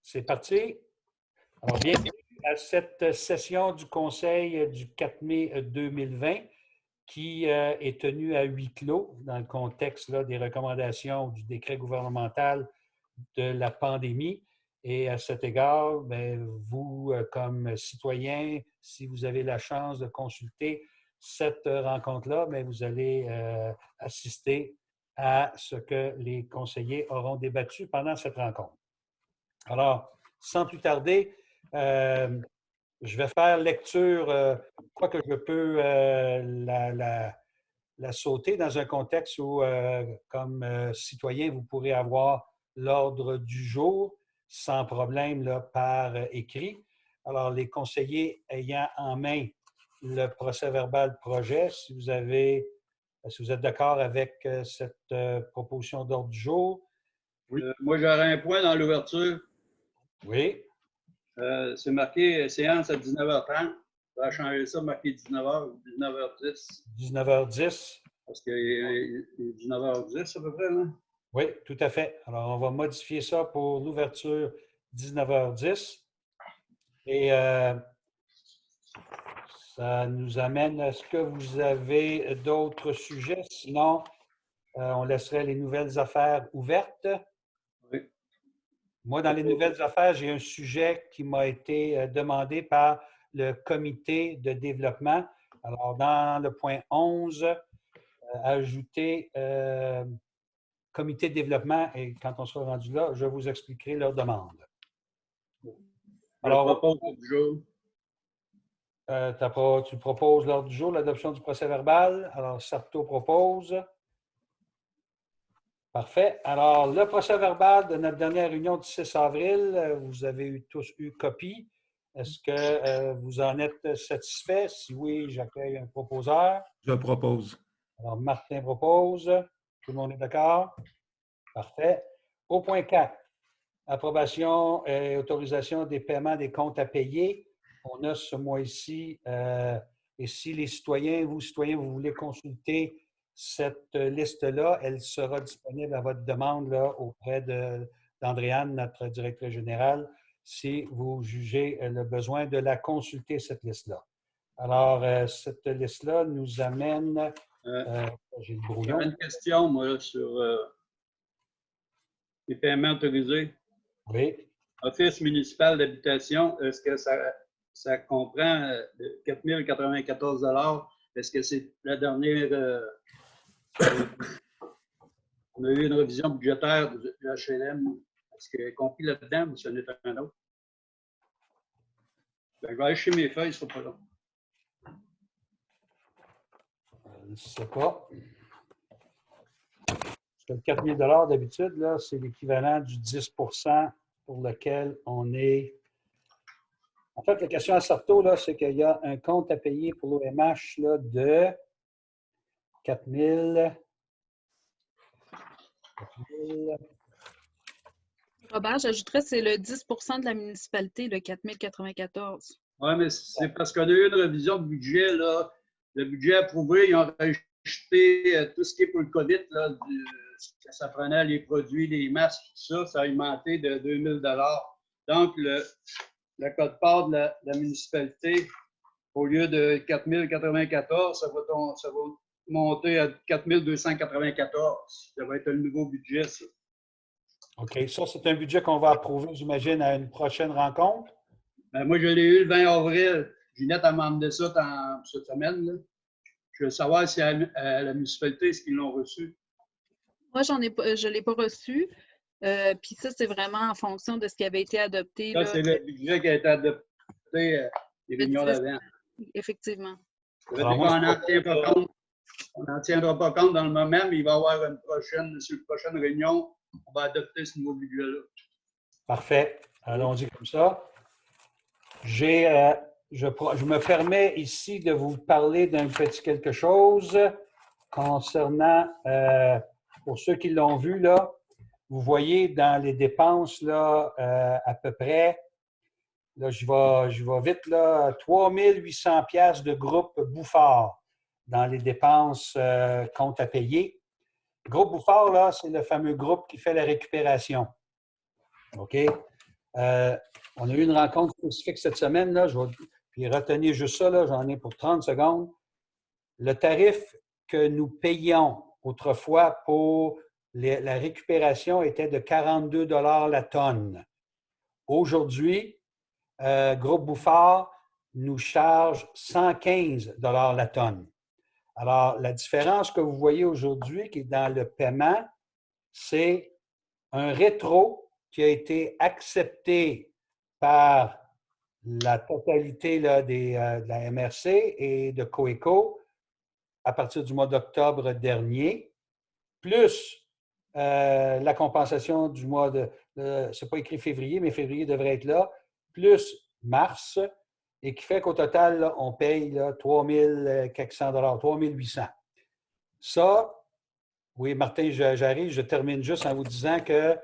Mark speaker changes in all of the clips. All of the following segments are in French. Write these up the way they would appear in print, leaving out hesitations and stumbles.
Speaker 1: C'est parti. Alors, bienvenue à cette session du Conseil du 4 mai 2020 qui est tenue à huis clos dans le contexte là, des recommandations du décret gouvernemental de la pandémie. Et à cet égard, bien, vous, comme citoyen, si vous avez la chance de consulter cette rencontre-là, bien, vous allez assister à ce que les conseillers auront débattu pendant cette rencontre. Alors, sans plus tarder, je vais faire lecture, quoique je peux la sauter dans un contexte où, comme citoyen, vous pourrez avoir l'ordre du jour sans problème là, par écrit. Alors, les conseillers ayant en main le procès-verbal projet, si vous êtes d'accord avec cette proposition d'ordre du jour.
Speaker 2: Oui. Moi, j'aurais un point dans l'ouverture.
Speaker 1: Oui.
Speaker 2: C'est marqué séance à 19h30. On va changer ça, marqué 19h ou 19h10.
Speaker 1: 19h10.
Speaker 2: Parce qu'il est 19h10 à peu près, là.
Speaker 1: Oui, tout à fait. Alors, on va modifier ça pour l'ouverture 19h10. Et ça nous amène à ce que vous avez d'autres sujets. Sinon, on laisserait les nouvelles affaires ouvertes.
Speaker 2: Oui.
Speaker 1: Moi, dans les nouvelles affaires, j'ai un sujet qui m'a été demandé par le comité de développement. Alors, dans le point 11, ajouter comité de développement, et quand on sera rendu là, je vous expliquerai leur demande.
Speaker 2: Alors, je propose l'ordre du jour.
Speaker 1: Tu proposes l'ordre du jour, l'adoption du procès-verbal. Alors, Sarto propose. Parfait. Alors, le procès-verbal de notre dernière réunion du 6 avril, vous avez tous eu copie. Est-ce que vous en êtes satisfait? Si oui, j'accueille un proposeur.
Speaker 3: Je propose.
Speaker 1: Alors, Martin propose. Tout le monde est d'accord? Parfait. Au point 4, approbation et autorisation des paiements des comptes à payer. On a ce mois-ci, et si les citoyens, vous voulez consulter cette liste-là, elle sera disponible à votre demande là, auprès d'Andréane, notre directrice générale, si vous jugez le besoin de la consulter, cette liste-là. Alors, cette liste-là nous amène... j'ai le brouillon.
Speaker 2: J'aurais une question, moi, là, sur les paiements autorisés.
Speaker 1: Oui.
Speaker 2: Office municipal d'habitation, est-ce que ça comprend 4 094 $? Est-ce que c'est la dernière... on a eu une révision budgétaire de HLM. Est-ce qu'elle est compris là-dedans ou ce n'est un autre? Ben, je vais aller chez mes feuilles, ce ne sera pas long.
Speaker 1: Je ne sais pas. Le 4 000 $ d'habitude, là, c'est l'équivalent du 10 pour lequel on est. En fait, la question à Sarto, là, c'est qu'il y a un compte à payer pour l'OMH là, de 4 000.
Speaker 4: Robert, j'ajouterais c'est le 10 de la municipalité, le 4 094.
Speaker 2: Oui, mais c'est parce qu'on a eu une révision de budget, là. Le budget approuvé, ils ont rajouté tout ce qui est pour le COVID, là, ça prenait les produits, les masques, tout ça, ça a augmenté de 2 000 $. Donc, le code-part de la municipalité, au lieu de 4 094, ça va monter à 4 294. Ça va être le nouveau budget, ça.
Speaker 1: OK. Ça, c'est un budget qu'on va approuver, j'imagine, à une prochaine rencontre.
Speaker 2: Ben, moi, je l'ai eu le 20 avril. Ginette a demandé ça cette semaine, là. Je veux savoir si à la municipalité, est-ce qu'ils l'ont reçu?
Speaker 4: Moi, je ne l'ai pas reçu. Puis ça, c'est vraiment en fonction de ce qui avait été adopté.
Speaker 2: Ça, c'est le budget qui a été adopté les réunions d'avant.
Speaker 4: Effectivement.
Speaker 2: Ça veut dire qu'on n'en tiendra pas compte dans le moment, mais il va y avoir sur une prochaine réunion, on va adopter ce nouveau budget-là.
Speaker 1: Parfait. Allons-y comme ça. Je me permets ici de vous parler d'un petit quelque chose concernant, pour ceux qui l'ont vu, là, vous voyez dans les dépenses, là, à peu près, là, je vais vite, là, 3 800 $ de groupe Bouffard dans les dépenses compte à payer. Groupe Bouffard, là, c'est le fameux groupe qui fait la récupération. OK? On a eu une rencontre spécifique cette semaine, là, puis retenez juste ça, j'en ai pour 30 secondes. Le tarif que nous payions autrefois pour la récupération était de 42 $ la tonne. Aujourd'hui, Groupe Bouffard nous charge 115 $ la tonne. Alors, la différence que vous voyez aujourd'hui, qui est dans le paiement, c'est un rétro qui a été accepté par la totalité là, de la MRC et de Coeco à partir du mois d'octobre dernier, plus la compensation du mois c'est pas écrit février, mais février devrait être là, plus mars, et qui fait qu'au total, là, on paye là, 3 400 $, 3 800. Ça, oui, Martin, j'arrive, je termine juste en vous disant que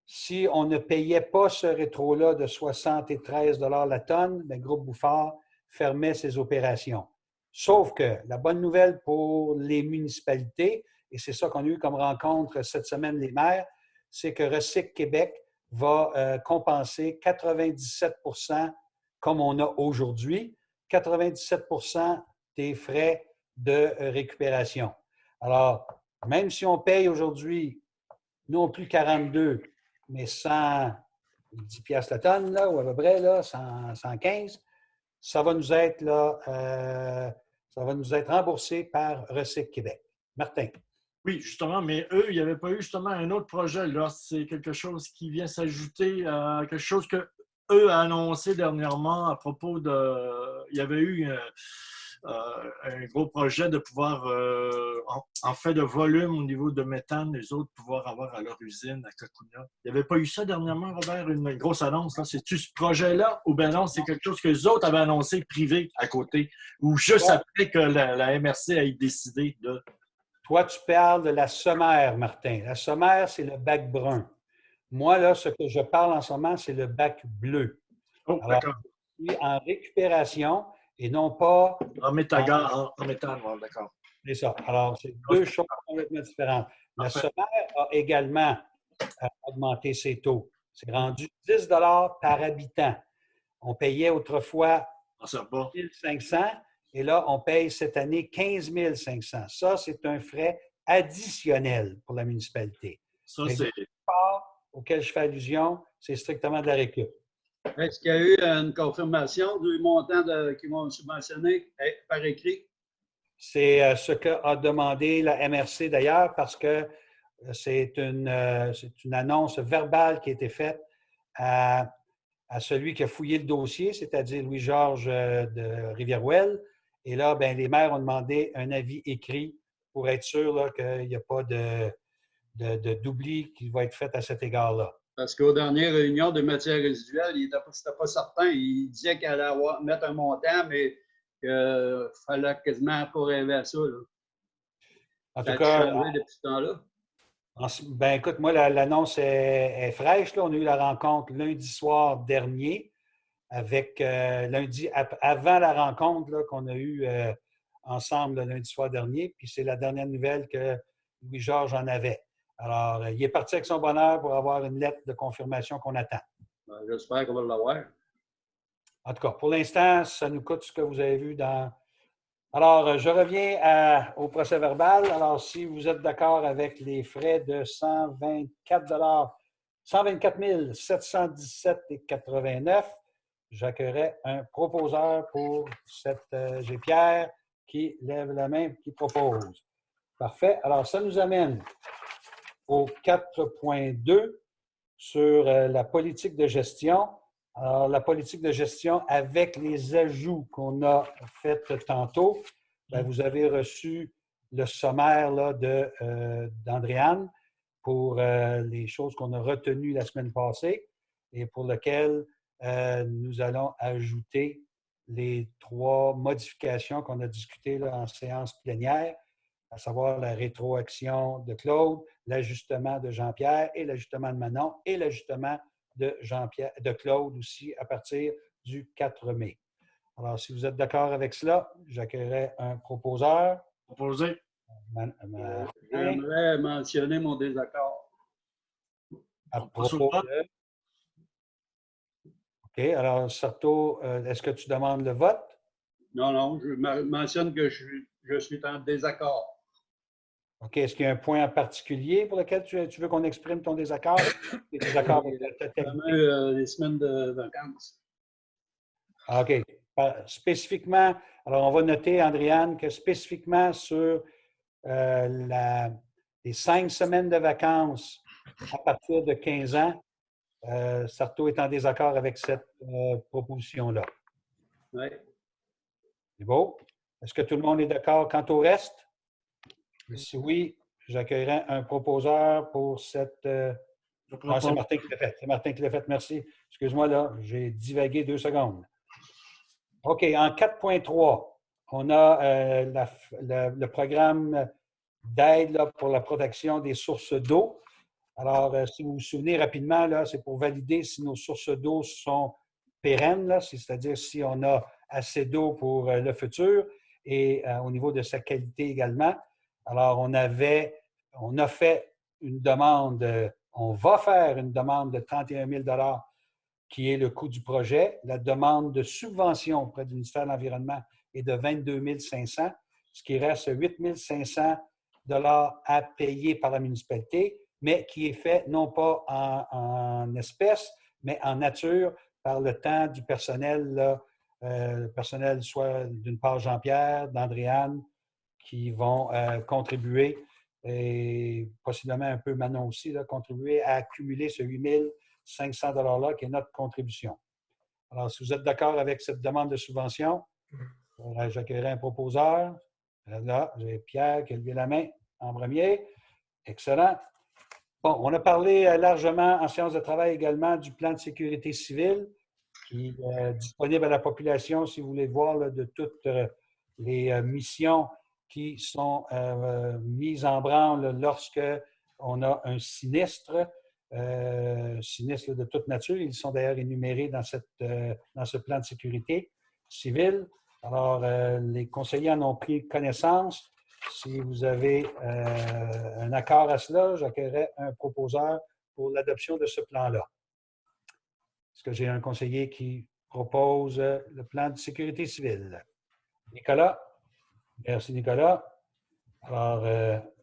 Speaker 1: si on ne payait pas ce rétro-là de 73 $ la tonne, le Groupe Bouffard fermait ses opérations. Sauf que la bonne nouvelle pour les municipalités, et c'est ça qu'on a eu comme rencontre cette semaine, les maires, c'est que Recyc Québec va compenser 97 % comme on a aujourd'hui, 97 % des frais de récupération. Alors, même si on paye aujourd'hui non plus 42, mais 110 piastres la tonne, là, ou à peu près, là, 115, ça va nous être, là, ça va nous être remboursé par Recyc Québec. Martin.
Speaker 3: Oui, justement, mais eux, il n'y avait pas eu justement un autre projet. Là, c'est quelque chose qui vient s'ajouter à quelque chose que eux a annoncé dernièrement à propos de. Il y avait eu un gros projet de pouvoir, en fait de volume au niveau de méthane, les autres pouvoir avoir à leur usine à Cacouna. Il n'y avait pas eu ça dernièrement, Robert, une grosse annonce. C'est-tu ce projet-là ou bien non, c'est quelque chose que les autres avaient annoncé privé à côté ou juste après que la MRC ait décidé de.
Speaker 1: Toi, tu parles de la sommaire, Martin. La sommaire, c'est le bac brun. Moi, là, ce que je parle en ce moment, c'est le bac bleu.
Speaker 3: Oh,
Speaker 1: alors,
Speaker 3: d'accord.
Speaker 1: En récupération et non pas
Speaker 3: en méthane, d'accord.
Speaker 1: C'est ça. Alors, c'est deux choses complètement différentes. La sommaire a également augmenté ses taux. C'est rendu 10 $ par habitant. On payait autrefois 1 500 et là, on paye cette année 15 500. Ça, c'est un frais additionnel pour la municipalité.
Speaker 3: Ça, c'est.
Speaker 1: Le auquel je fais allusion, c'est strictement de la récup.
Speaker 2: Est-ce qu'il y a eu une confirmation du montant qu'ils vont subventionner par écrit?
Speaker 1: C'est ce qu'a demandé la MRC d'ailleurs, parce que c'est une annonce verbale qui a été faite à celui qui a fouillé le dossier, c'est-à-dire Louis-Georges de Rivière-Ouelle. Et là, ben, les maires ont demandé un avis écrit pour être sûr qu'il n'y a pas d'oubli qui va être fait à cet égard-là.
Speaker 2: Parce qu'aux dernières réunions de matières résiduelles, il n'était pas certain. Il disait qu'elle allait mettre un montant, mais qu'il fallait quasiment pas rêver à ça. Là.
Speaker 1: En
Speaker 2: ça
Speaker 1: tout cas,
Speaker 2: changé depuis ce temps-là.
Speaker 1: Ben écoute, moi, l'annonce est fraîche. Là. On a eu la rencontre lundi soir dernier, avec lundi, avant la rencontre qu'on a eue ensemble le lundi soir dernier. Puis c'est la dernière nouvelle que Louis-Georges en avait. Alors, il est parti avec son bonheur pour avoir une lettre de confirmation qu'on attend.
Speaker 2: Ben, j'espère qu'on va l'avoir.
Speaker 1: En tout cas, pour l'instant, ça nous coûte ce que vous avez vu dans. Alors, je reviens au procès-verbal. Alors, si vous êtes d'accord avec les frais de 124 717,89 $, j'accueillerai un proposeur pour cette G-Pierre qui lève la main, qui propose. Parfait. Alors, ça nous amène au 4.2 sur la politique de gestion. Alors, la politique de gestion avec les ajouts qu'on a faits tantôt, bien, vous avez reçu le sommaire là, d'Andréane pour les choses qu'on a retenues la semaine passée et pour lesquelles nous allons ajouter les 3 modifications qu'on a discutées là, en séance plénière, à savoir la rétroaction de Claude, l'ajustement de Jean-Pierre et l'ajustement de Manon et l'ajustement de Claude aussi à partir du 4 mai. Alors, si vous êtes d'accord avec cela, j'accueillerai un proposeur.
Speaker 3: Proposé.
Speaker 2: J'aimerais mentionner mon désaccord.
Speaker 1: À propos OK. Alors, Sarto, est-ce que tu demandes le vote?
Speaker 2: Non, non, je mentionne que je suis en désaccord.
Speaker 1: OK. Est-ce qu'il y a un point en particulier pour lequel tu veux qu'on exprime ton désaccord? Tu es désaccord avec la totalité?
Speaker 2: Les semaines de vacances.
Speaker 1: OK. Spécifiquement, alors on va noter, Andréane, que spécifiquement sur les 5 semaines de vacances à partir de 15 ans, Sarto est en désaccord avec cette proposition-là.
Speaker 2: Oui.
Speaker 1: C'est beau? Est-ce que tout le monde est d'accord quant au reste? Et si oui, j'accueillerai un proposeur pour cette. Non, c'est Martin qui l'a fait. C'est Martin qui l'a fait, merci. Excuse-moi, là, j'ai divagué 2 secondes. OK, en 4.3, on a le programme d'aide pour la protection des sources d'eau. Alors, si vous vous souvenez rapidement, là, c'est pour valider si nos sources d'eau sont pérennes, là, c'est-à-dire si on a assez d'eau pour le futur et au niveau de sa qualité également. Alors, on a fait une demande, on va faire une demande de 31 000 qui est le coût du projet. La demande de subvention auprès du ministère de l'Environnement est de 22 500, ce qui reste 8 500 à payer par la municipalité, mais qui est fait non pas en espèces, mais en nature par le temps du personnel, là, le personnel soit d'une part Jean-Pierre, d'Andréane, qui vont contribuer, et possiblement un peu Manon aussi, là, contribuer à accumuler ce 8 500 $-là qui est notre contribution. Alors, si vous êtes d'accord avec cette demande de subvention, j'accueillerai un proposeur. Là, j'ai Pierre qui a levé la main en premier. Excellent. Bon, on a parlé largement en séance de travail également du plan de sécurité civile qui est disponible à la population si vous voulez voir là, de toutes les missions qui sont mises en branle lorsque on a un sinistre. Sinistres de toute nature. Ils sont d'ailleurs énumérés dans ce plan de sécurité civile. Alors, les conseillers en ont pris connaissance. Si vous avez un accord à cela, j'accueillerai un proposeur pour l'adoption de ce plan-là. Est-ce que j'ai un conseiller qui propose le plan de sécurité civile? Nicolas? Merci, Nicolas. Alors,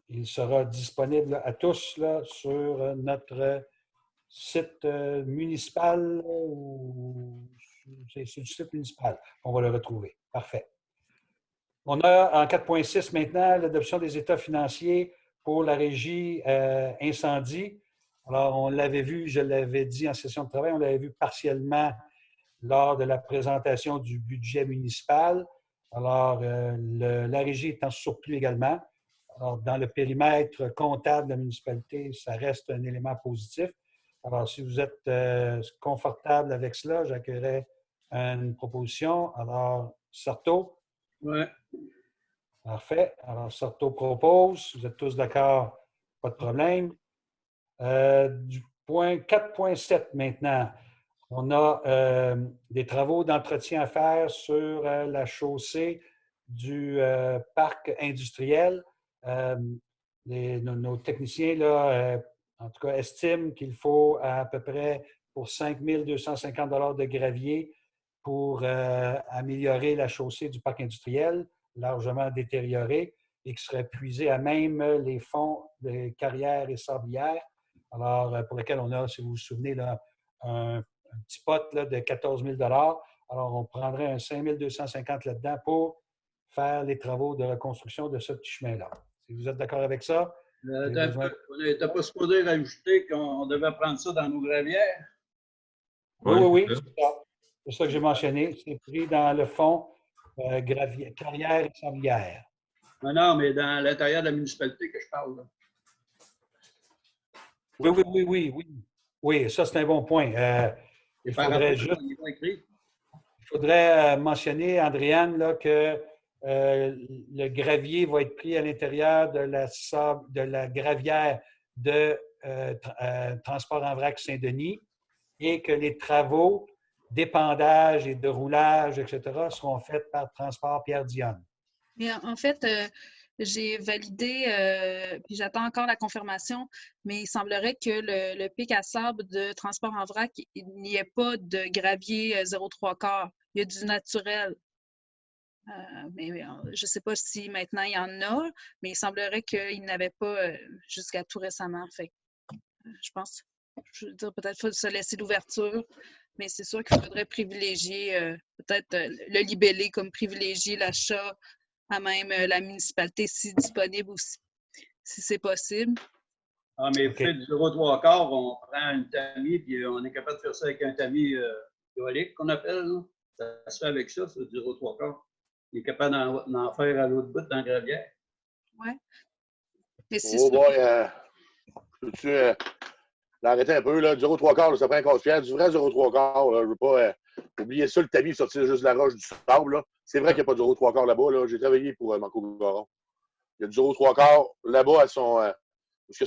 Speaker 1: il sera disponible à tous là, sur notre site municipal ou c'est sur le site municipal. On va le retrouver. Parfait. On a en 4.6 maintenant l'adoption des états financiers pour la régie incendie. Alors, on l'avait vu, je l'avais dit en session de travail, on l'avait vu partiellement lors de la présentation du budget municipal. Alors, la régie est en surplus également. Alors, dans le périmètre comptable de la municipalité, ça reste un élément positif. Alors, si vous êtes confortable avec cela, j'accueillerai une proposition. Alors, Sarto?
Speaker 2: Oui.
Speaker 1: Parfait. Alors, Sarto propose. Vous êtes tous d'accord? Pas de problème. Du point 4.7 maintenant, on a des travaux d'entretien à faire sur la chaussée du parc industriel. Nos techniciens, là, en tout cas, estiment qu'il faut à peu près pour 5 250 $ de gravier pour améliorer la chaussée du parc industriel, largement détériorée, et qui serait puisée à même les fonds de carrières et sablières. Alors, pour lequel on a, si vous vous souvenez, là, un petit pot là, de 14 000 $. Alors, on prendrait un 5 250 là-dedans pour faire les travaux de reconstruction de ce petit chemin-là. Si vous êtes d'accord avec ça,
Speaker 2: On n'était pas supposé rajouter qu'on devait prendre ça dans nos gravières?
Speaker 1: oui, c'est ça. C'est ça que j'ai mentionné. C'est pris dans le fonds carrière et sablière.
Speaker 2: Non, mais dans l'intérieur de la municipalité que je parle. Là.
Speaker 1: Oui. Oui, ça, c'est un bon point. Il faudrait mentionner, Andréane, là, que le gravier va être pris à l'intérieur de la gravière de Transport en vrac Saint-Denis et que les travaux d'épandage et de roulage, etc., seront faits par Transport Pierre-Dionne.
Speaker 4: Et en fait, j'ai validé, puis j'attends encore la confirmation, mais il semblerait que le pic à sable de transport en vrac, il n'y ait pas de gravier 0,3 quarts. Il y a du naturel. Mais je ne sais pas si maintenant il y en a, mais il semblerait qu'il n'y en avait pas jusqu'à tout récemment. Fait que, je pense, je veux dire, peut-être qu'il faut se laisser l'ouverture, mais c'est sûr qu'il faudrait privilégier, peut-être le libeller comme privilégier l'achat à même la municipalité si disponible ou si c'est possible.
Speaker 2: Ah, mais vous faites du 0,3 quarts, on prend une tamis, puis on est capable de faire ça avec un tamis hydraulique qu'on appelle. Là. Ça se fait avec ça, c'est du 0,3 quarts. On est capable d'en faire à l'autre bout dans la gravière.
Speaker 4: Oui. Mais c'est
Speaker 5: Oh
Speaker 4: sûr.
Speaker 5: boy, peux-tu l'arrêter un peu, là? Du 0,3 quarts, là, ça prend un casse-pierre. Du vrai 0,3 quarts, là, je veux pas oublier ça, le tamis, sortir juste de la roche du sable. Là. C'est vrai qu'il n'y a pas de 0,3 quarts là-bas. Là. J'ai travaillé pour Marco Garon. Il y a du 0,3 quarts là-bas à son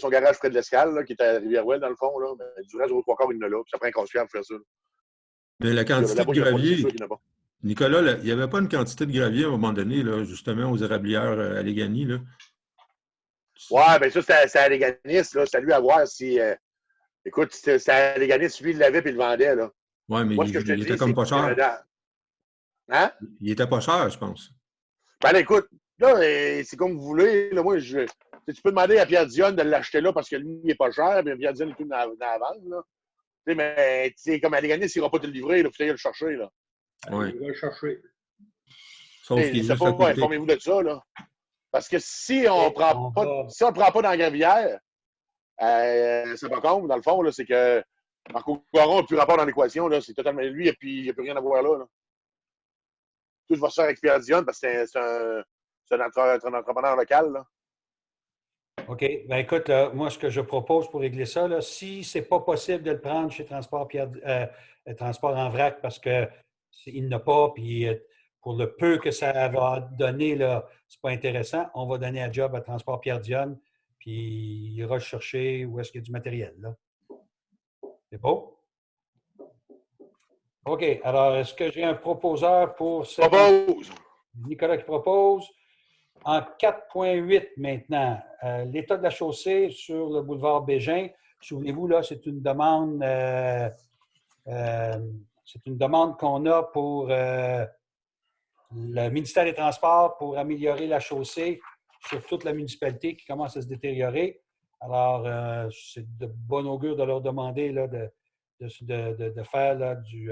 Speaker 5: garage près de l'Escale, qui est à Rivière-Ouelle, dans le fond. Là. Mais du vrai 0,3 quarts, il y en a là. Puis ça prend un casse-pierre pour faire ça. Là.
Speaker 6: Mais la quantité
Speaker 5: Là-bas,
Speaker 6: de
Speaker 5: il n'y a pas, c'est
Speaker 6: gravier,
Speaker 5: sûr qu'il n'y en a pas.
Speaker 6: Nicolas, il n'y avait pas une quantité de gravier à un moment donné, là, justement, aux érablières à Légany, là?
Speaker 5: Ouais, bien ça, c'est à Léganis, là. C'est à lui à voir si. Écoute, c'est à Léganis, lui, il l'avait puis il le vendait, là.
Speaker 6: Oui, mais
Speaker 5: Moi, ce que je te
Speaker 6: il
Speaker 5: dis,
Speaker 6: était comme
Speaker 5: c'est
Speaker 6: pas cher.
Speaker 5: que. Hein?
Speaker 6: Il était pas cher, je pense.
Speaker 5: Ben là, écoute, là, c'est comme vous voulez. Là, moi, tu peux demander à Pierre Dionne de l'acheter là parce que lui, il n'est pas cher, mais Pierre Dionne est tout dans la vente, là. Tu sais, mais comme à Léganis, il n'ira pas te le livrer, il faut aller le chercher, là.
Speaker 6: Oui.
Speaker 2: Il va le chercher.
Speaker 6: Sauf qu'il est
Speaker 5: Je sais
Speaker 6: juste à
Speaker 5: pas,
Speaker 6: côté.
Speaker 5: informez-vous de ça, là. Parce que si on prend pas, si on le prend pas dans la gravière, c'est pas con, dans le fond, là, c'est que Marco Garon n'a plus rapport dans l'équation, là. C'est totalement lui, et puis il n'y a plus rien à voir là. Tout va se faire avec Pierre Dionne parce que c'est un entrepreneur local, là.
Speaker 1: OK. Ben écoute, là, moi, ce que je propose pour régler ça, là, si ce n'est pas possible de le prendre chez Transport en vrac parce qu'il n'a pas, puis pour le peu que ça va donner, là, c'est pas intéressant, on va donner un job à Transport Pierre Dionne, puis il ira chercher où est-ce qu'il y a du matériel, là. C'est beau? OK. Alors, est-ce que j'ai un proposeur pour cette...
Speaker 5: Propose!
Speaker 1: Nicolas qui propose. En 4.8 maintenant, l'état de la chaussée sur le boulevard Bégin, souvenez-vous, là, c'est une demande qu'on a pour le ministère des Transports pour améliorer la chaussée sur toute la municipalité qui commence à se détériorer. Alors, c'est de bon augure de leur demander là, de faire là, du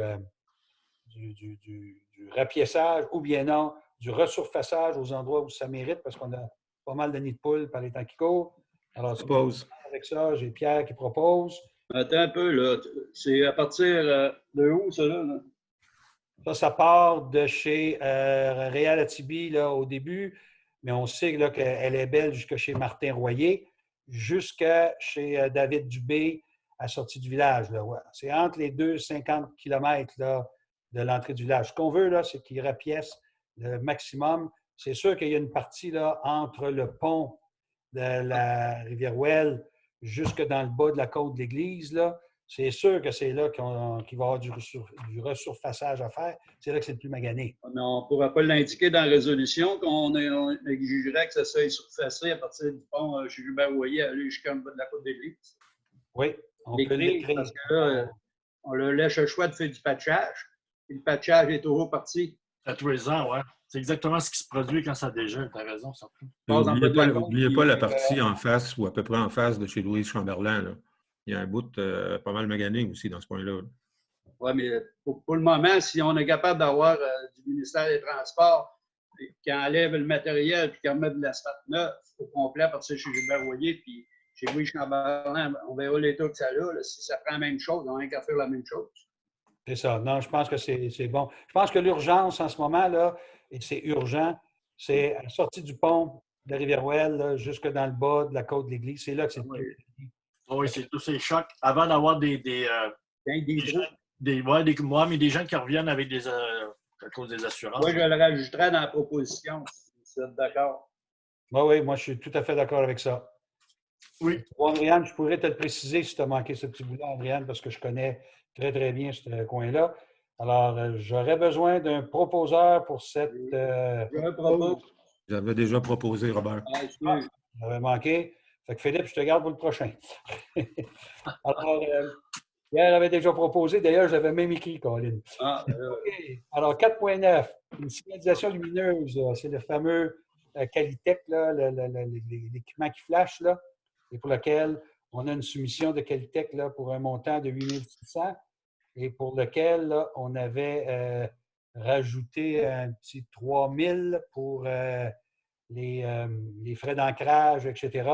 Speaker 1: rapiessage ou bien non, du resurfaçage aux endroits où ça mérite parce qu'on a pas mal de nids de poules par les temps qui courent. Alors, avec ça, j'ai Pierre qui propose.
Speaker 2: Attends un peu, là. C'est à partir de où, ça, là?
Speaker 1: Ça part de chez Réal Atibi là, au début, mais on sait là, qu'elle est belle jusqu'à chez Martin Royer, jusqu'à chez David Dubé à la sortie du village. Là, ouais. C'est entre les 50 km là, de l'entrée du village. Ce qu'on veut, là, c'est qu'il rapièce le maximum. C'est sûr qu'il y a une partie là, entre le pont de la Rivière-Ouelle jusque dans le bas de la côte de l'église. Là. C'est sûr que c'est là qu'il va y avoir du resurfaçage à faire. C'est là que c'est le plus magané.
Speaker 2: Mais on ne pourra pas l'indiquer dans la résolution qu'on exigerait que ça soit surfacé à partir du pont chez Gilbert-Royer aller jusqu'en bas de la côte d'église.
Speaker 1: Oui, on peut l'écrire.
Speaker 2: Parce que là, on leur laisse le choix de faire du patchage. Et le patchage est toujours parti.
Speaker 3: À tous les ans, oui. C'est exactement ce qui se produit quand ça dégèle. Tu as raison, ça.
Speaker 6: N'oubliez pas la partie en face ou à peu près en face de chez Louise Chamberlain. Là. Il y a un bout pas mal magané aussi dans ce point-là.
Speaker 2: Oui, mais pour le moment, si on est capable d'avoir du ministère des Transports qui enlève le matériel et qui remet de l'asphalte neuf au complet à partir de chez Gilbert-Royer puis chez Louis Chamberlain, on verra l'état que ça a. Là. Si ça prend la même chose, on n'a qu'à faire la même chose.
Speaker 1: C'est ça. Non, je pense que c'est bon. Je pense que l'urgence en ce moment, là, et c'est urgent, c'est à la sortie du pont de Rivière-Ouelle jusque dans le bas de la côte de l'église. C'est là que c'est le plus.
Speaker 3: Oui, c'est tous ces chocs. Avant d'avoir des gens qui reviennent avec à cause des assurances.
Speaker 2: Moi, je le rajouterais dans la proposition, si vous êtes d'accord.
Speaker 1: Oui, moi, je suis tout à fait d'accord avec ça.
Speaker 3: Oui.
Speaker 1: Bon, Andréane, je pourrais te le préciser si tu as manqué ce petit bout-là, Andréane, parce que je connais très, très bien ce coin-là. Alors, j'aurais besoin d'un proposeur pour cette...
Speaker 2: Je propose.
Speaker 6: J'avais déjà proposé, Robert.
Speaker 2: Ah, excuse.
Speaker 1: J'avais manqué. Fait que Philippe, je te garde pour le prochain. Alors, Pierre avait déjà proposé. D'ailleurs, je l'avais même écrit, Colin.
Speaker 2: Ah,
Speaker 1: OK. Alors, 4.9, une signalisation lumineuse. C'est le fameux Qualitech, là, l'équipement qui flash, là, et pour lequel on a une soumission de Qualitech là, pour un montant de 8600 et pour lequel là, on avait rajouté un petit 3000 pour les frais d'ancrage, etc.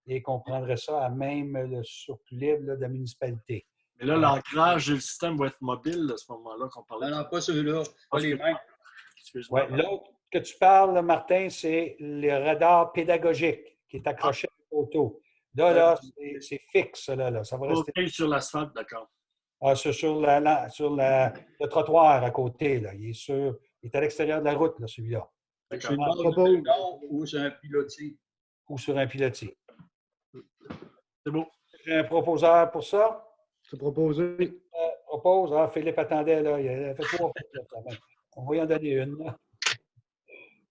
Speaker 1: Et qu'on prendrait ça à même le surplus libre là, de la municipalité.
Speaker 3: Mais là, l'ancrage et le système vont être mobiles à ce moment-là qu'on parlait.
Speaker 2: non, pas ceux-là. Pas les mêmes.
Speaker 3: Excuse-moi.
Speaker 1: Ouais, l'autre que tu parles, là, Martin, c'est le radar pédagogique qui est accroché à l'auto. Là, c'est fixe, là. Ça va rester
Speaker 3: sur l'asphalte, d'accord.
Speaker 1: sur le trottoir à côté. Là. Il est à l'extérieur de la route, là, celui-là.
Speaker 2: C'est le bord du béton ou c'est un pilotis?
Speaker 1: Ou sur un pilotis.
Speaker 3: C'est beau.
Speaker 1: J'ai un proposeur pour ça.
Speaker 7: C'est proposé.
Speaker 1: Propose. Ah, Philippe attendait, là. Il a fait 3 fois, là, quand même. On va y en donner une. Là.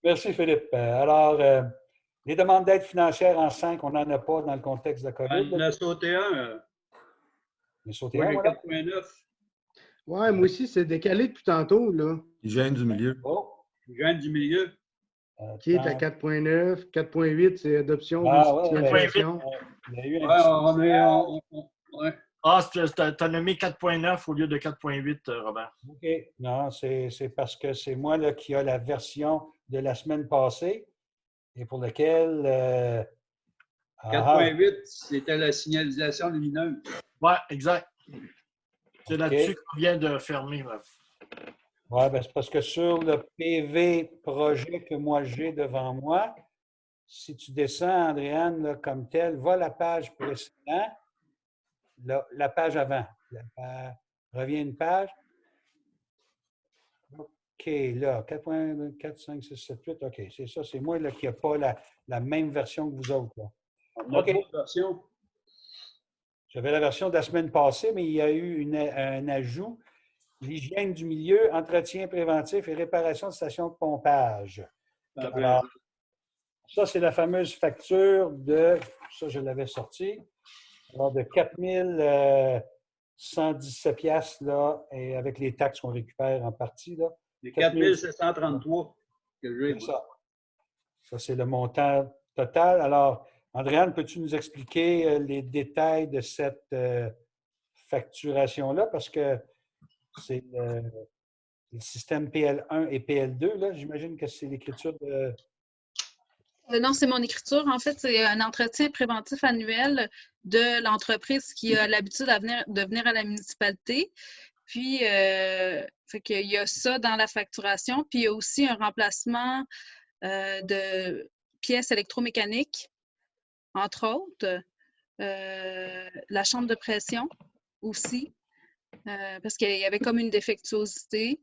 Speaker 1: Merci, Philippe. Alors, les demandes d'aide financière en 5, on n'en a pas dans le contexte de la COVID.
Speaker 2: On a sauté un.
Speaker 1: Mais sauté
Speaker 2: Moi,
Speaker 1: un,
Speaker 2: j'ai
Speaker 1: voilà.
Speaker 2: 4.9.
Speaker 7: Ouais, moi aussi, c'est décalé depuis tantôt, là.
Speaker 6: Hygiène du milieu.
Speaker 1: Oh.
Speaker 2: Jeanne du milieu.
Speaker 7: Qui est à 4.9. 4.8, c'est adoption
Speaker 1: Ah,
Speaker 7: de
Speaker 1: ouais,
Speaker 7: signalisation.
Speaker 1: Il y a eu un
Speaker 2: Ouais,
Speaker 1: petit-
Speaker 2: ouais.
Speaker 3: Ah, tu as nommé 4.9 au lieu de 4.8, Robert.
Speaker 1: OK. Non, c'est parce que c'est moi là, qui a la version de la semaine passée et pour laquelle
Speaker 2: 4.8, c'était la signalisation lumineuse.
Speaker 3: Ouais, exact. C'est
Speaker 1: OK.
Speaker 3: là-dessus qu'on vient de fermer. Là.
Speaker 1: Ouais, ben, c'est parce que sur le PV projet que moi j'ai devant moi, si tu descends, Andréane, là, comme tel, va à la page précédente, la page avant. Reviens une page. OK, là, 4.4, 5, 6, 7, 8. OK, c'est ça. C'est moi là, qui n'ai pas la même version que vous autres. Là.
Speaker 2: Notre
Speaker 1: OK.
Speaker 2: version.
Speaker 1: J'avais la version de la semaine passée, mais il y a eu un ajout. L'hygiène du milieu, entretien préventif et réparation de stations de pompage. Alors, ça, c'est la fameuse facture de, ça, je l'avais sorti, alors de 4117 piastres, là, et avec les taxes qu'on récupère en partie, là.
Speaker 2: Les 4733 que j'ai.
Speaker 1: C'est ça. Ça, c'est le montant total. Alors, Andréane, peux-tu nous expliquer les détails de cette facturation-là? Parce que c'est le système PL1 et PL2, là. J'imagine que c'est l'écriture de...
Speaker 4: Non, c'est mon écriture. En fait, c'est un entretien préventif annuel de l'entreprise qui a l'habitude de venir à la municipalité. Puis, fait qu'il y a ça dans la facturation. Puis, il y a aussi un remplacement de pièces électromécaniques, entre autres. La chambre de pression aussi, parce qu'il y avait comme une défectuosité.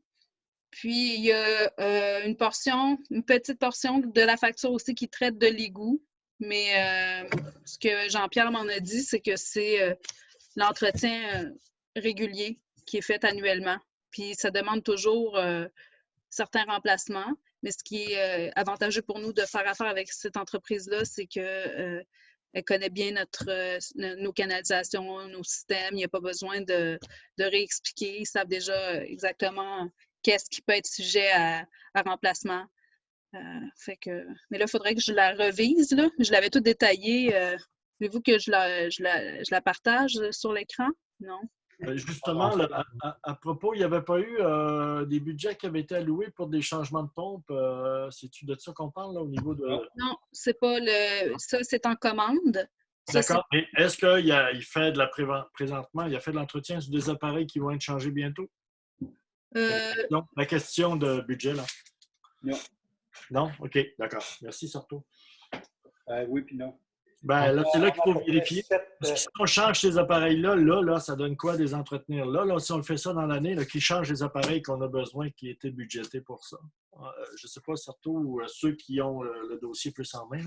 Speaker 4: Puis, il y a une petite portion de la facture aussi qui traite de l'égout. Mais ce que Jean-Pierre m'en a dit, c'est que c'est l'entretien régulier qui est fait annuellement. Puis, ça demande toujours certains remplacements. Mais ce qui est avantageux pour nous de faire affaire avec cette entreprise-là, c'est que elle connaît bien nos canalisations, nos systèmes. Il n'y a pas besoin de réexpliquer. Ils savent déjà exactement qu'est-ce qui peut être sujet à remplacement. Mais là, il faudrait que je la revise. Là. Je l'avais tout détaillé. Voulez-vous que je la partage sur l'écran? Non?
Speaker 3: Justement, là, à propos, il n'y avait pas eu des budgets qui avaient été alloués pour des changements de pompe. C'est-tu de ça qu'on parle là, au niveau de...
Speaker 4: Non, c'est pas ça, c'est en commande.
Speaker 3: D'accord. Et est-ce qu'il fait de la présentement, il a fait de l'entretien sur des appareils qui vont être changés bientôt? Donc, la question de budget, là.
Speaker 2: Non.
Speaker 3: Non? OK, d'accord. Merci, Sarto.
Speaker 2: Oui, puis non.
Speaker 3: Ben, là, c'est là qu'il faut vérifier. Parce que si on change ces appareils-là, là, ça donne quoi des entretenir? Là, si on le fait ça dans l'année, qui change les appareils qu'on a besoin, qui étaient budgétés pour ça. Je ne sais pas, surtout ceux qui ont le dossier plus en main.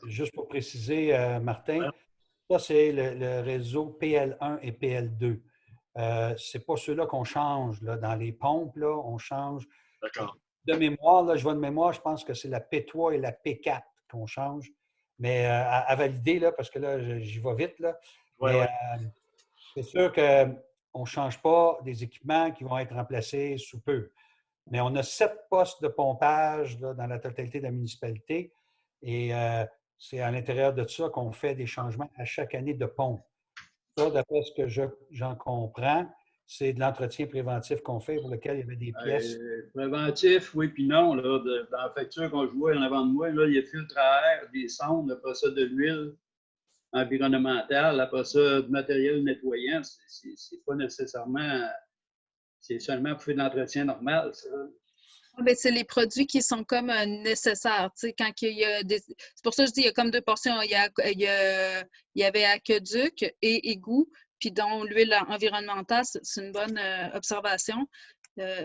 Speaker 1: Juste pour préciser, Martin, ça, c'est le réseau PL1 et PL2. Ce n'est pas ceux-là qu'on change. Là. Dans les pompes, là, on change de mémoire, là, je vois de mémoire, je pense que c'est la P3 et la P4 qu'on change. Mais à valider, là, parce que là, j'y vais vite. Là.
Speaker 3: Ouais,
Speaker 1: Mais
Speaker 3: ouais.
Speaker 1: c'est sûr qu'on ne change pas des équipements qui vont être remplacés sous peu. Mais on a 7 postes de pompage là, dans la totalité de la municipalité. Et c'est à l'intérieur de ça qu'on fait des changements à chaque année de pompe. Ça, d'après ce que j'en comprends, c'est de l'entretien préventif qu'on fait pour lequel il y avait des pièces.
Speaker 2: Préventif, oui, puis non. Là, dans la facture qu'on voit en avant de moi, là, il y a filtre à air, des sondes, après ça, de l'huile environnementale, après ça, du matériel nettoyant. C'est pas nécessairement. C'est seulement pour faire de l'entretien normal, ça.
Speaker 4: Ah, ben, c'est les produits qui sont comme nécessaires. Tu sais, quand il y a des... C'est pour ça que je dis il y a comme deux portions. Il y avait aqueduc et égout, puis dont l'huile environnementale, c'est une bonne observation.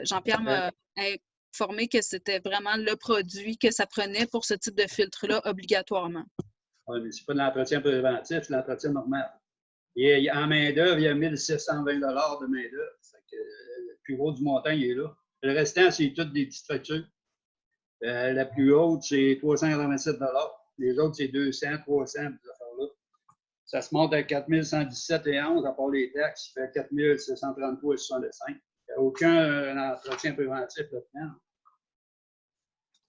Speaker 4: Jean-Pierre m'a informé que c'était vraiment le produit que ça prenait pour ce type de filtre-là obligatoirement.
Speaker 2: Oui, mais c'est pas de l'entretien préventif, c'est l'entretien normal. Et en main-d'œuvre, il y a 1 720 de main-d'œuvre. Le plus gros du montant, il est là. Le restant, c'est toutes des petites factures. La plus haute, c'est 387 Les autres, c'est 200, 300, ces affaires-là. Ça se monte à 4 117,11 à part les taxes. Ça fait 4 733,65. Il n'y a aucun entretien préventif là-dedans.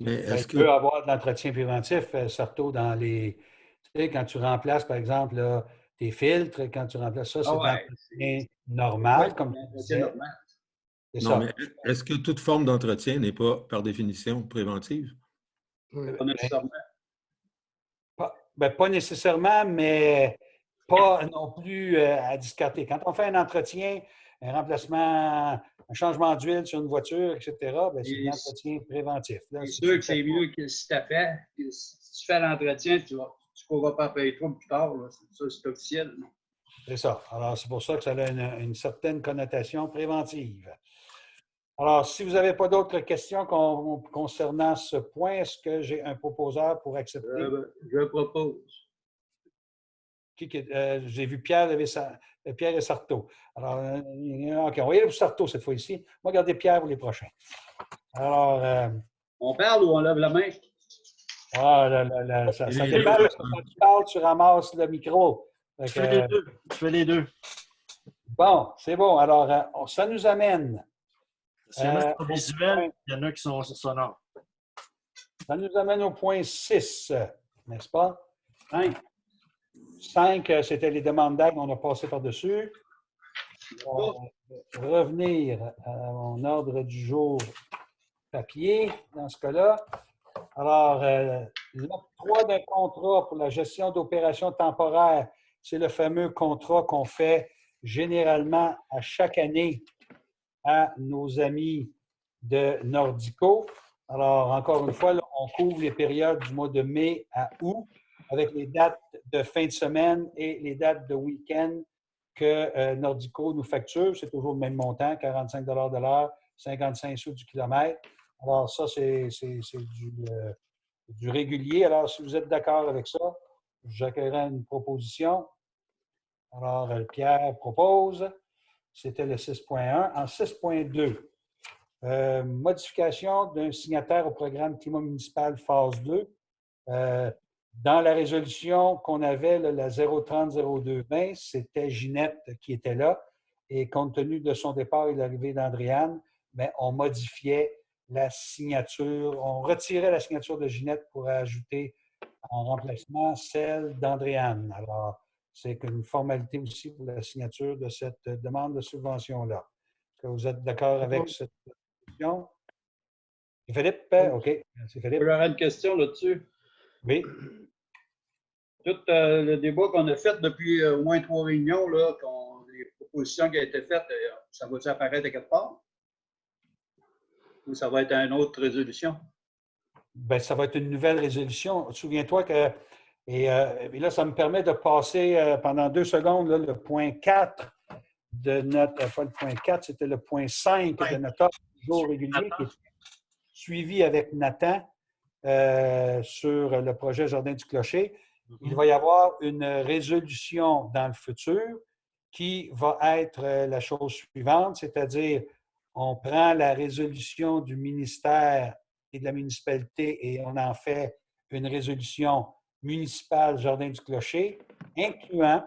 Speaker 6: Mais est-ce
Speaker 1: Tu peux
Speaker 6: que,
Speaker 1: avoir de l'entretien préventif, surtout dans les. Tu sais, quand tu remplaces, par exemple, là, tes filtres, quand tu remplaces ça, c'est
Speaker 2: Ah
Speaker 1: de
Speaker 2: ouais,
Speaker 1: l'entretien normal, comme tu
Speaker 2: l'entretien
Speaker 1: disais.
Speaker 2: normal.
Speaker 1: C'est
Speaker 6: non,
Speaker 1: ça.
Speaker 6: mais est-ce que toute forme d'entretien n'est pas, par définition, préventive?
Speaker 7: Oui.
Speaker 2: Pas nécessairement.
Speaker 1: Pas nécessairement, mais pas non plus à discarter. Quand on fait un entretien, un remplacement, un changement d'huile sur une voiture, etc., ben, c'est de
Speaker 2: Et
Speaker 1: l'entretien préventif. Là,
Speaker 2: C'est
Speaker 1: si
Speaker 2: sûr
Speaker 1: tu
Speaker 2: que c'est mieux que si tu as fait. Si tu fais l'entretien, tu ne courras pas payer trop plus tard. Là. Ça, c'est officiel.
Speaker 1: C'est ça. Alors, c'est pour ça que ça a une certaine connotation préventive. Alors, si vous n'avez pas d'autres questions concernant ce point, est-ce que j'ai un proposeur pour accepter?
Speaker 2: Je propose.
Speaker 1: J'ai vu Pierre Pierre et Sarto. Alors, OK, on va y aller pour Sarto cette fois-ci. On va garder Pierre pour les prochains. Alors,
Speaker 2: On parle ou on lève la main?
Speaker 1: ça dépend parce que quand tu parles, tu ramasses le micro.
Speaker 3: Tu fais les deux. Tu fais les deux.
Speaker 1: Bon, c'est bon. Alors, ça nous amène.
Speaker 3: S'il y en a qui sont visuels, il y en a qui sont sonores.
Speaker 1: Ça nous amène au point 6, n'est-ce pas? 5, c'était les demandes d'aide, on a passé par-dessus. On va revenir à mon ordre du jour papier, dans ce cas-là. Alors, l'octroi d'un contrat pour la gestion d'opérations temporaires, c'est le fameux contrat qu'on fait généralement à chaque année à nos amis de Nordico. Alors, encore une fois, là, on couvre les périodes du mois de mai à août avec les dates de fin de semaine et les dates de week-end que Nordico nous facture. C'est toujours le même montant, 45 de l'heure, 55 sous du kilomètre. Alors, ça, c'est du régulier. Alors, si vous êtes d'accord avec ça, j'accueillerai une proposition. Alors, Pierre propose. C'était le 6.1. En 6.2, modification d'un signataire au programme climat municipal phase 2. Dans la résolution qu'on avait, la 030-0220, c'était Ginette qui était là. Et compte tenu de son départ et de l'arrivée d'Andréane, bien, on modifiait la signature, on retirait la signature de Ginette pour ajouter en remplacement celle d'Andréane. Alors, c'est une formalité aussi pour la signature de cette demande de subvention-là. Est-ce que vous êtes d'accord avec cette question? Philippe? OK. Merci, Philippe.
Speaker 2: J'aurais une question là-dessus.
Speaker 1: Oui.
Speaker 2: Tout le débat qu'on a fait depuis au moins 3 réunions, là, les propositions qui ont été faites, ça va-tu apparaître à quelque part? Ou ça va être une autre résolution?
Speaker 1: Bien, ça va être une nouvelle résolution. Souviens-toi que, et là, ça me permet de passer pendant 2 secondes là, le point 4 de notre, pas le point 4, c'était le point 5 de notre ordre du jour régulier qui est suivi avec Nathan sur le projet Jardin du Clocher. Il va y avoir une résolution dans le futur qui va être la chose suivante, c'est-à-dire on prend la résolution du ministère et de la municipalité et on en fait une résolution municipale Jardin-du-Clocher, incluant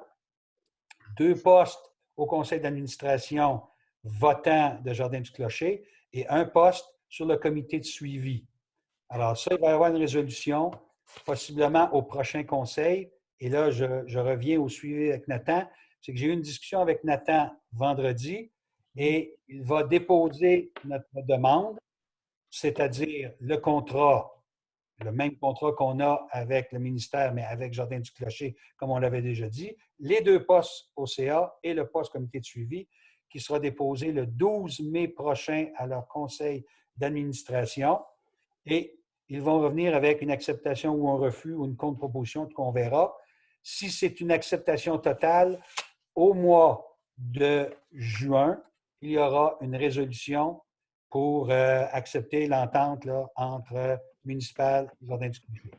Speaker 1: 2 postes au conseil d'administration votant de Jardin-du-Clocher et 1 poste sur le comité de suivi. Alors ça, il va y avoir une résolution, possiblement au prochain conseil. Et là, je reviens au suivi avec Nathan. C'est que j'ai eu une discussion avec Nathan vendredi et il va déposer notre demande, c'est-à-dire le contrat, le même contrat qu'on a avec le ministère, mais avec Jardin-du-Clocher, comme on l'avait déjà dit, les 2 postes au CA et le poste comité de suivi, qui sera déposé le 12 mai prochain à leur conseil d'administration. Et ils vont revenir avec une acceptation ou un refus ou une contre-proposition qu'on verra. Si c'est une acceptation totale, au mois de juin, il y aura une résolution pour accepter l'entente entre municipal et Jardin-du-Clocher.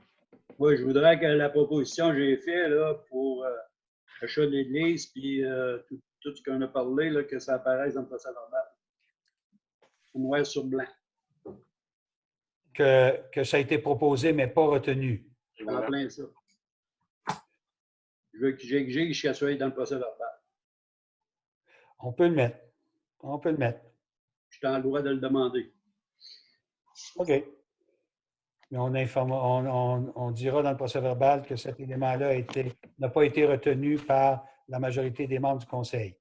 Speaker 2: Oui, je voudrais que la proposition que j'ai faite là, pour l'achat de l'église, puis tout ce qu'on a parlé, là, que ça apparaisse dans le procès-verbal. Noir sur blanc.
Speaker 1: Que ça a été proposé, mais pas retenu.
Speaker 2: C'est en plein ça. Je veux que j'exige qu'elle soit dans le procès-verbal.
Speaker 1: On peut le mettre. On peut le mettre.
Speaker 2: Je suis en droit de le demander.
Speaker 1: OK. Mais on dira dans le procès-verbal que cet élément-là n'a pas été retenu par la majorité des membres du conseil.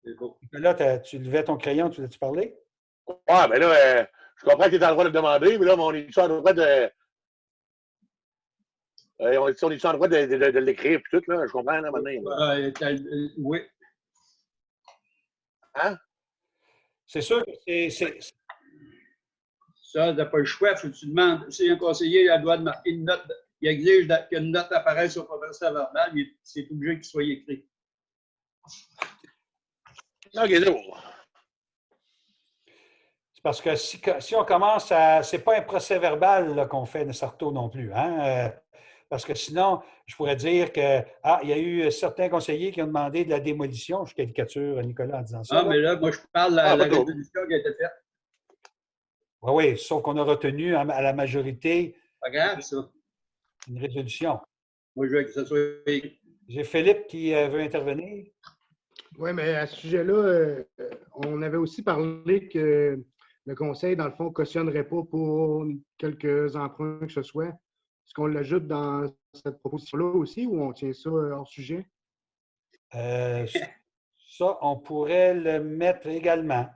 Speaker 2: C'est bon.
Speaker 1: Là, tu levais ton crayon, tu l'as-tu parlé?
Speaker 5: Ouais, ben là, je comprends que tu es en droit de le demander, mais là, on est-tu en droit de. On est-tu en droit de l'écrire puis tout, là? Je comprends, là, maintenant.
Speaker 2: Oui.
Speaker 5: Hein?
Speaker 1: C'est sûr que c'est.
Speaker 2: Ça, tu n'as pas le choix. Faut que tu demandes. Si un conseiller elle doit marquer une note, il exige qu'une note apparaisse sur le procès-verbal, c'est obligé qu'il soit écrit.
Speaker 5: OK, c'est bon.
Speaker 1: C'est parce que si on commence à. C'est pas un procès-verbal qu'on fait de Sarto non plus. Hein? Parce que sinon, je pourrais dire que il y a eu certains conseillers qui ont demandé de la démolition. Je caricature Nicolas en disant ça.
Speaker 2: Ah, mais là, moi, je parle de la résolution qui a été faite.
Speaker 1: Oui, oui, sauf qu'on a retenu à la majorité.
Speaker 2: Pas grave, ça.
Speaker 1: Une résolution.
Speaker 2: Moi, je veux que ça soit écrit.
Speaker 1: J'ai Philippe qui veut intervenir.
Speaker 7: Oui, mais à ce sujet-là, on avait aussi parlé que le conseil, dans le fond, ne cautionnerait pas pour quelques emprunts que ce soit. Est-ce qu'on l'ajoute dans cette proposition-là aussi ou on tient ça hors sujet?
Speaker 1: Ça, on pourrait le mettre également.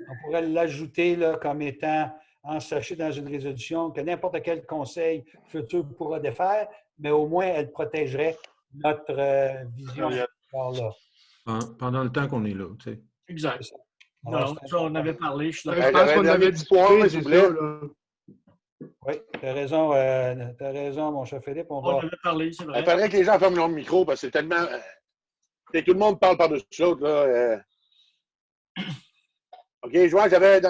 Speaker 1: On pourrait l'ajouter comme étant ensaché dans une résolution que n'importe quel conseil futur pourra défaire, mais au moins, elle protégerait notre vision là.
Speaker 6: Pendant le temps qu'on est là, tu sais.
Speaker 3: Exact.
Speaker 1: Alors,
Speaker 3: non, ça, on avait parlé. Je
Speaker 7: pense qu'on avait discuté, s'il vous plaît.
Speaker 1: Oui, tu as raison, mon cher Philippe. On
Speaker 3: avait parlé, c'est vrai.
Speaker 5: Il faudrait que les gens ferment leur micro parce que c'est tellement. Tout le monde parle par-dessus l'autre. Là. OK, je vois que j'avais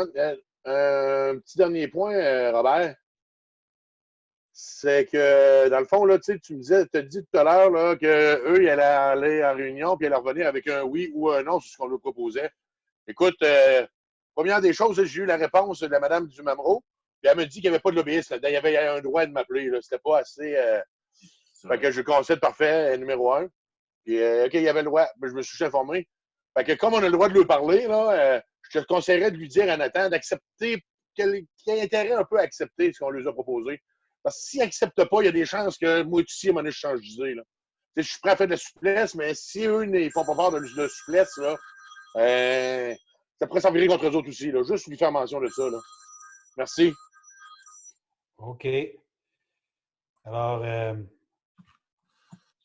Speaker 5: un petit dernier point, Robert. C'est que, dans le fond, là, tu me as dit tout à l'heure qu'eux, ils allaient aller en réunion puis ils allaient revenir avec un oui ou un non sur ce qu'on leur proposait. Écoute, première des choses, j'ai eu la réponse de la madame Dumamro, puis elle me dit qu'il n'y avait pas de lobbyiste. Il y avait un droit de m'appeler. C'était pas assez. Fait que je concède parfait, numéro 1. Puis, OK, il y avait le droit. Je me suis informé. Fait que comme on a le droit de lui parler, là, je te conseillerais de lui dire à Nathan d'accepter, qu'il ait intérêt un peu à accepter ce qu'on lui a proposé. Parce que s'il n'accepte pas, il y a des chances que moi aussi, à mon je change d'idée. Je suis prêt à faire de la souplesse, mais si eux ne font pas part de souplesse, là, ça pourrait s'en virer contre eux autres aussi. Là. Juste lui faire mention de ça. Là. Merci.
Speaker 1: OK. Alors,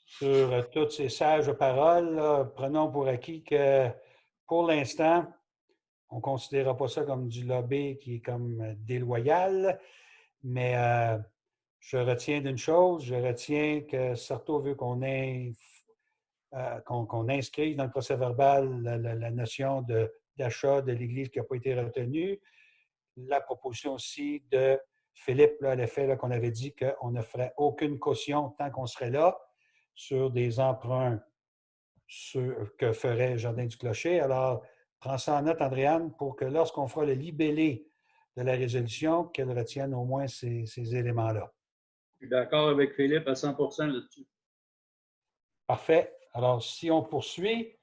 Speaker 1: sur toutes ces sages paroles, là, prenons pour acquis que pour l'instant, on ne considérera pas ça comme du lobby qui est comme déloyal, mais je retiens d'une chose, je retiens que Sarto veut qu'on inscrive dans le procès-verbal la notion d'achat de l'Église qui n'a pas été retenue. La proposition aussi de Philippe, là, l'effet qu'on avait dit qu'on ne ferait aucune caution tant qu'on serait là sur des emprunts que ferait Jardin-du-Clocher. Alors, prends ça en note, Andréane, pour que lorsqu'on fera le libellé de la résolution, qu'elle retienne au moins ces éléments-là.
Speaker 2: Je suis d'accord avec Philippe à 100% là-dessus.
Speaker 1: Parfait. Alors, si on poursuit,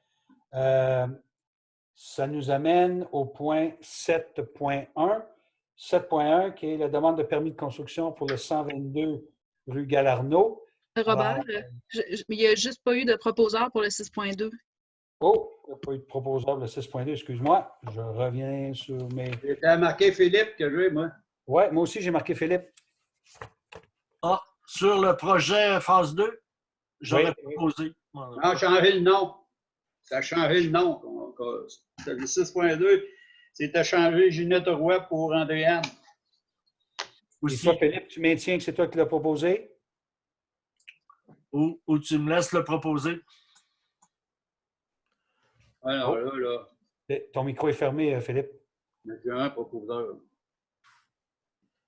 Speaker 1: ça nous amène au point 7.1. 7.1, qui est la demande de permis de construction pour le 122 rue Galarno.
Speaker 4: Robert, il n'y a juste pas eu de proposeur pour le 6.2.
Speaker 1: Oh, il n'y a pas eu de proposeur le 6.2, excuse-moi. Je reviens sur mes...
Speaker 2: C'était marqué Philippe que j'ai, moi.
Speaker 1: Oui, moi aussi, j'ai marqué Philippe.
Speaker 3: Ah, sur le projet phase 2, j'aurais
Speaker 1: Oui.
Speaker 3: proposé.
Speaker 2: Non, changé le nom. Ça a changé le nom. Le 6.2, c'était changé Ginette Roy pour Andréane.
Speaker 1: Et
Speaker 3: Aussi,
Speaker 1: toi, Philippe, tu maintiens que c'est toi qui l'as proposé?
Speaker 3: ou tu me laisses le proposer.
Speaker 2: Alors là,
Speaker 1: Ton micro est fermé, Philippe.
Speaker 2: j'ai un proposeur.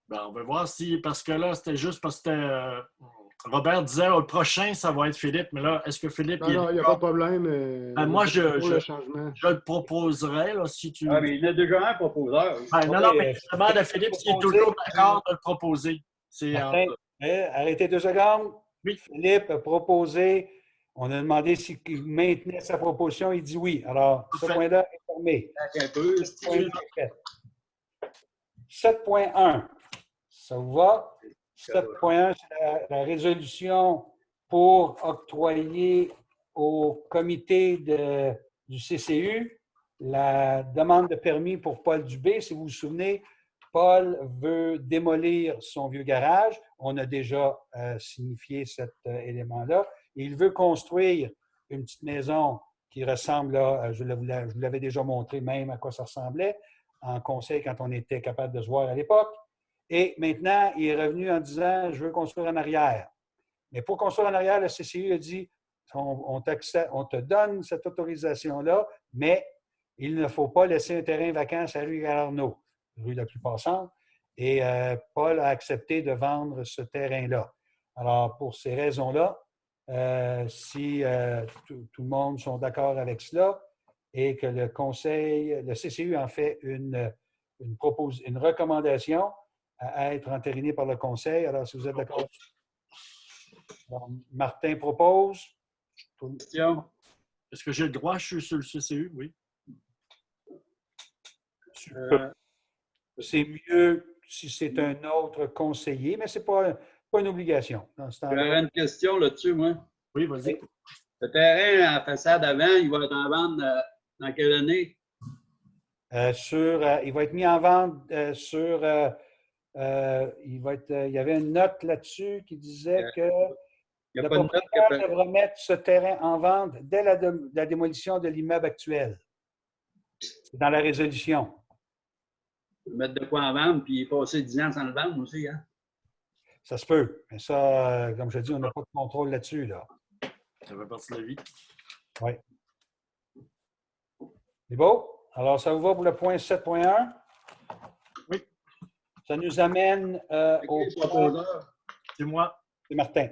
Speaker 3: Ben, on va voir si, parce que là, c'était juste parce que Robert disait le prochain, ça va être Philippe, mais là, est-ce que Philippe.
Speaker 7: Non, il n'y a pas de problème.
Speaker 3: Moi,
Speaker 7: pour le changement.
Speaker 3: je le proposerais, là, si tu.
Speaker 2: Ah, mais il y a déjà un proposeur.
Speaker 3: Ben, non, mais je demande à Philippe s'il est toujours d'accord de le proposer.
Speaker 1: Martin, arrêtez 2 secondes.
Speaker 3: Oui.
Speaker 1: Philippe a proposé. On a demandé s'il maintenait sa proposition. Il dit oui. Alors, ce point-là est fermé.
Speaker 2: Un peu.
Speaker 1: 7.1. Ça vous va? 7.1, c'est la résolution pour octroyer au comité du CCU la demande de permis pour Paul Dubé. Si vous vous souvenez, Paul veut démolir son vieux garage. On a déjà signifié cet élément-là. Il veut construire une petite maison qui ressemble, là, je vous l'avais déjà montré même à quoi ça ressemblait en conseil quand on était capable de se voir à l'époque. Et maintenant, il est revenu en disant « Je veux construire en arrière ». Mais pour construire en arrière, le CCU a dit « On te donne cette autorisation-là, mais il ne faut pas laisser un terrain vacant à rue Galarno, rue la plus passante. » Et Paul a accepté de vendre ce terrain-là. Alors, pour ces raisons-là, si tout le monde sont d'accord avec cela et que le conseil, le CCU en fait une recommandation à être entérinée par le conseil. Alors, si vous êtes d'accord. Martin propose.
Speaker 2: Question.
Speaker 3: Est-ce que j'ai le droit? Je suis sur le CCU, oui.
Speaker 1: C'est mieux si c'est un autre conseiller, mais ce n'est pas une obligation.
Speaker 2: J'aurais une question là-dessus, moi.
Speaker 3: Oui, vas-y.
Speaker 2: Le terrain en façade avant, il va être en vente dans quelle année?
Speaker 1: Il va être mis en vente sur... il y avait une note là-dessus qui disait que le propriétaire devra mettre ce terrain en vente dès la démolition de l'immeuble actuel. C'est dans la résolution.
Speaker 2: Mettre de quoi en vente, puis passer 10 ans sans le vendre aussi, hein?
Speaker 1: Ça se peut. Mais ça, comme je dis, on n'a pas de contrôle là-dessus. Là.
Speaker 3: Ça fait partie de la vie.
Speaker 1: Oui. C'est beau? Alors, ça vous va pour le point 7.1?
Speaker 3: Oui.
Speaker 1: Ça nous amène au
Speaker 2: proposeur.
Speaker 3: C'est moi.
Speaker 1: C'est Martin.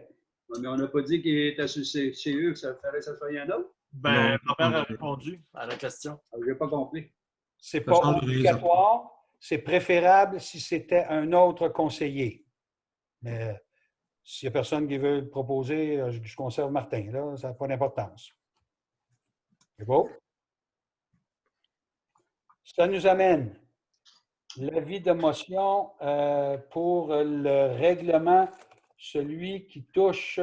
Speaker 2: Mais on n'a pas dit qu'il était sur CCU, que ça fallait que ça soit un autre?
Speaker 3: Ben, Robert a répondu à la question.
Speaker 2: Je n'ai pas compris.
Speaker 1: C'est pas obligatoire. C'est préférable si c'était un autre conseiller. Mais s'il n'y a personne qui veut le proposer, je conserve Martin. Là, ça n'a pas d'importance. C'est beau? Ça nous amène l'avis de motion pour le règlement, celui qui touche...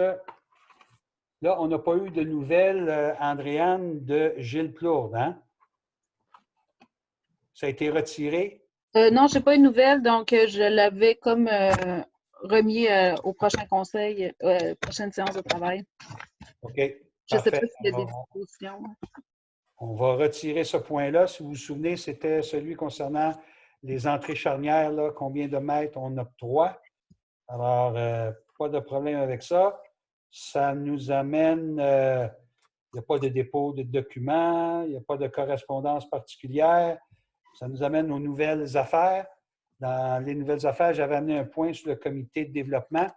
Speaker 1: Là, on n'a pas eu de nouvelles, Andréane, de Gilles Plourde, hein? Ça a été retiré?
Speaker 4: Non, je n'ai pas eu de nouvelles, donc je l'avais comme remis au prochain conseil, prochaine séance de travail.
Speaker 1: OK.
Speaker 4: Je ne sais pas
Speaker 1: Parfait.
Speaker 4: s'il y a des dispositions.
Speaker 1: On va retirer ce point-là. Si vous vous souvenez, c'était celui concernant les entrées charnières, là, combien de mètres on octroie. Alors, pas de problème avec ça. Ça nous amène, il n'y a pas de dépôt de documents, il n'y a pas de correspondance particulière. Ça nous amène aux nouvelles affaires. Dans les nouvelles affaires, j'avais amené un point sur le comité de développement.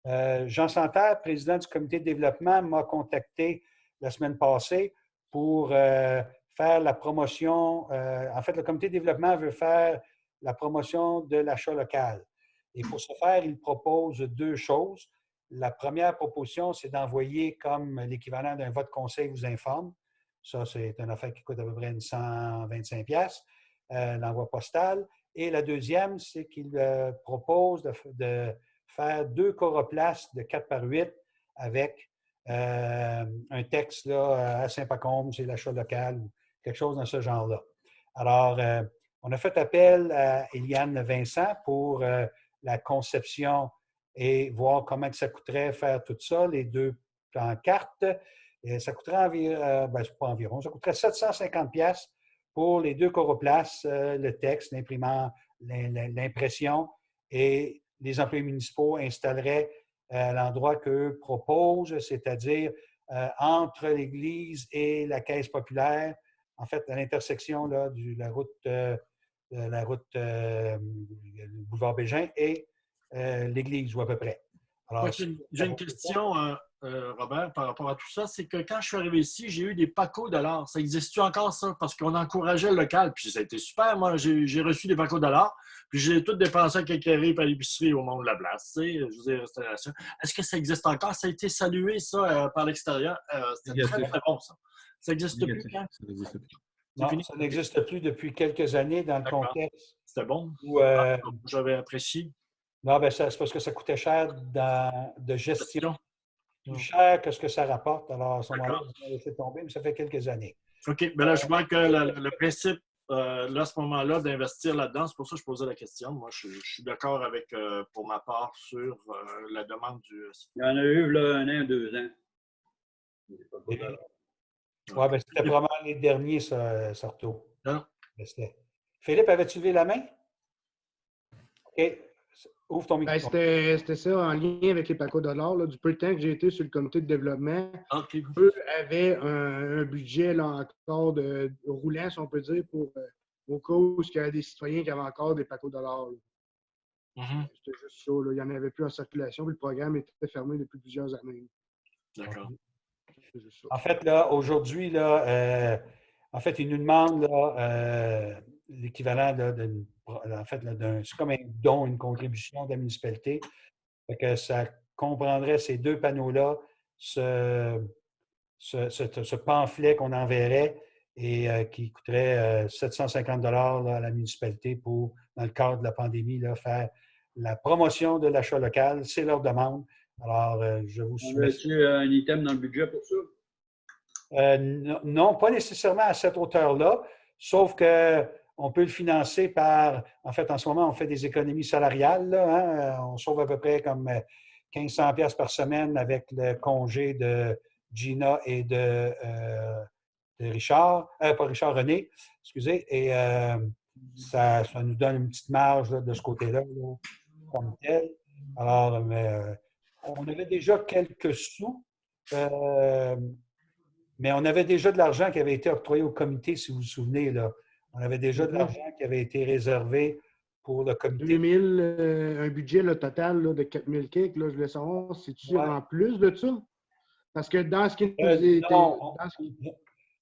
Speaker 1: Jean Santerre, président du comité de développement, m'a contacté la semaine passée pour faire la promotion. En fait, le comité de développement veut faire la promotion de l'achat local. Et pour ce faire, il propose deux choses. La première proposition, c'est d'envoyer comme l'équivalent d'un vote conseil vous informe. Ça, c'est une affaire qui coûte à peu près 125$, l'envoi postal. Et la deuxième, c'est qu'il propose de faire 2 coroplaces de 4x8 avec un texte là, à Saint-Pacôme, c'est l'achat local ou quelque chose dans ce genre-là. Alors, on a fait appel à Eliane Vincent pour la conception et voir comment ça coûterait faire tout ça, les 2 pancartes. Et ça coûterait environ, pas environ, ça coûterait 750$ pour les 2 coroplaces, le texte, l'impression, et les employés municipaux installeraient à l'endroit qu'eux proposent, c'est-à-dire entre l'église et la caisse populaire, en fait, à l'intersection là, de la route boulevard Bégin et l'église, ou à peu près.
Speaker 3: Alors, j'ai une question, Robert, par rapport à tout ça. C'est que quand je suis arrivé ici, j'ai eu des pacos $. Ça existe-tu encore, ça? Parce qu'on encourageait le local, puis ça a été super. Moi, j'ai reçu des pacos $, puis j'ai tout dépensé à quelques à l'épicerie au monde de la place, tu sais, je veux dire, restauration. Est-ce que ça existe encore? Ça a été salué, ça, par l'extérieur. C'était très, très bon, ça. Ça n'existe plus quand?
Speaker 6: Ça n'existe plus.
Speaker 1: Non, ça n'existe plus depuis quelques années dans le contexte.
Speaker 3: C'était bon.
Speaker 1: Où,
Speaker 3: j'avais apprécié.
Speaker 1: Non, ben c'est parce que ça coûtait cher de gestion. Plus cher que ce que ça rapporte. Alors, à ce moment-là, on a laissé tomber, mais ça fait quelques années.
Speaker 3: OK. Mais là, je vois que le principe, là, à ce moment-là, d'investir là-dedans, c'est pour ça que je posais la question. Moi, je suis d'accord avec, pour ma part, sur la demande du...
Speaker 2: Il y en a eu, là, 1 an, 2 ans.
Speaker 1: Oui, ben c'était probablement les derniers, ça, Sarto.
Speaker 3: Non.
Speaker 1: Philippe, avais-tu levé la main? OK. Ouvre ton micro.
Speaker 7: C'était ça, en lien avec les pacos dollars. Là, du peu de temps que j'ai été sur le comité de développement,
Speaker 3: okay.
Speaker 7: Eux avaient un budget là, encore de roulant, si on peut dire, pour au cas où il y avait des citoyens qui avaient encore des pacos dollars. C'était juste ça. Là. Il n'y en avait plus en circulation, puis le programme était fermé depuis plusieurs années.
Speaker 3: D'accord.
Speaker 1: En fait, là, aujourd'hui, là, en fait, ils nous demandent là, l'équivalent en fait, c'est comme un don, une contribution de la municipalité. Fait que ça comprendrait ces 2 panneaux-là, ce pamphlet qu'on enverrait et qui coûterait 750$ là, à la municipalité pour, dans le cadre de la pandémie, là, faire la promotion de l'achat local. C'est leur demande. Alors, je vous soumets.
Speaker 2: As-tu un item dans le budget pour ça?
Speaker 1: Non, pas nécessairement à cette hauteur-là, sauf qu'on peut le financer par, en fait, en ce moment, on fait des économies salariales. Là, hein? On sauve à peu près comme 1500$ par semaine avec le congé de Gina et de Richard, pas Richard, René, excusez, et ça nous donne une petite marge là, de ce côté-là, là, comme tel. Alors, on avait déjà quelques sous. Mais on avait déjà de l'argent qui avait été octroyé au comité, si vous vous souvenez. Là. On avait déjà de l'argent qui avait été réservé pour le comité.
Speaker 7: 2000, un budget là, total là, de 4000 kicks, là, je voulais savoir, c'est-tu en plus de ça? Parce que dans ce qui nous était...
Speaker 1: Non,